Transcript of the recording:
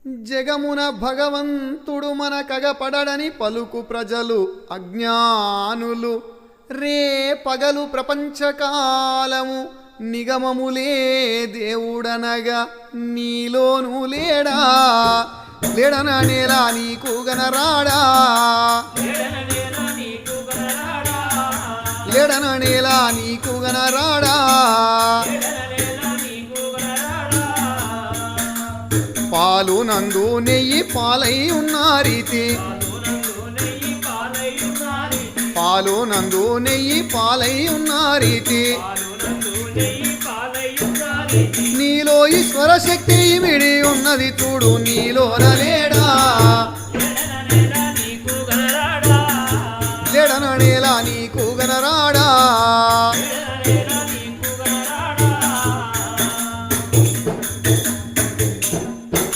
జగమున భగవంతుడు మన కగపడని పలుకు ప్రజలు అజ్ఞానులు రే పగలు ప్రపంచకాలము నిగమములే దేవుడనగా నీలోను లేడా లేడన నేలా నీకు గనరాడా లేడన నేలా నీకు గనరాడా పాలు నందు నెయ్యి పాలై ఉన్నారీతి పాలు నందు నెయ్యి పాలై ఉన్నారీతి నీలో ఈశ్వర శక్తి ఇమిడి ఉన్నది చూడు నీలోనలే